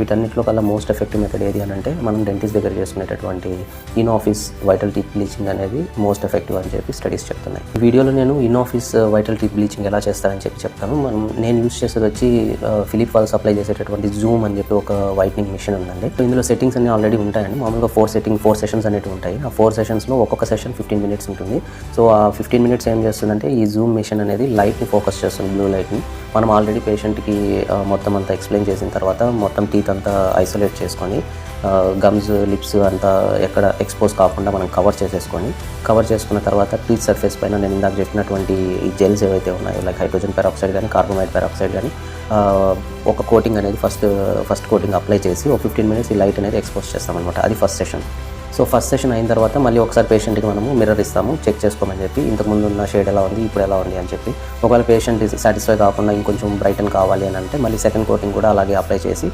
వీటన్నిటిలో కల్లా most effective method ఏది అని అంటే మనం డెంటిస్ట్ దగ్గర చేసుకునేటటువంటి in office vital teeth bleaching అనేది మోస్ట్ ఎఫెక్టివ్ అని చెప్పి స్టడీస్ చెప్తున్నాయి. ఈ వీడియోలో నేను in office vital teeth bleaching ఎలా చేస్తారని చెప్పి చెప్తాను. నేను యూస్ చేసేది వచ్చి ఫిలిప్ వాళ్ళు సప్లై చేసేటటువంటి జూమ్ అని చెప్పి ఒక వైట్నింగ్ మిషన్ ఉందండి. ఇందులో సెట్టింగ్స్ అన్ని ఆల్రెడీ ఉంటాయండి. మామూలుగా 4 సెషన్స్ అనేవి ఉంటాయి. ఆ 4 సెషన్స్లో ఒక్కొక్క సెషన్ 15 మినిట్స్ ఉంటుంది. సో ఆ 15 మినిట్స్ ఏం చేస్తుందంటే ఈ జూమ్ మిషన్ అనేది లైట్ని ఫోకస్ చేస్తుంది, బ్లూ లైట్ని. మనం ఆల్రెడీ పేషెంట్కి మొత్తం అంతా ఎక్స్ప్లెయిన్ చేసిన తర్వాత మొత్తం టీత్ అంతా ఐసోలేట్ చేసుకొని గమ్స్, లిప్స్ అంతా ఎక్కడ ఎక్స్పోజ్ కాకుండా మనం కవర్ చేసుకున్న తర్వాత టీత్ సర్ఫేస్ పైన నేను ఇందాక చెప్పినటువంటి ఈ జెల్స్ ఏవైతే ఉన్నాయో లైక్ హైడ్రోజన్ పెరాక్సైడ్ కానీ కార్బోమైడ్ పెరాక్సైడ్ కానీ ఒక కోటింగ్ అనేది ఫస్ట్ కోటింగ్ అప్లై చేసి ఒక 15 మినిట్స్ ఈ లైట్ అనేది ఎక్స్పోజ్ చేస్తామన్నమాట. అది first session. So first session అయిన తర్వాత మళ్ళీ ఒకసారి పేషెంట్కి మనము మిర్రర్ ఇస్తాము, చెక్ చేసుకోమని చెప్పి ఇంతకుముందు ఉన్న షేడ్ ఎలా ఉంది, ఇప్పుడు ఎలా ఉంది అని చెప్పి. ఒకవేళ పేషెంట్ సాటిస్ఫై కాకుండా ఇంకొంచెం బ్రైటన్ కావాలి అని అంటే మళ్ళీ సెకండ్ కోటింగ్ కూడా అలాగే అప్లై చేసి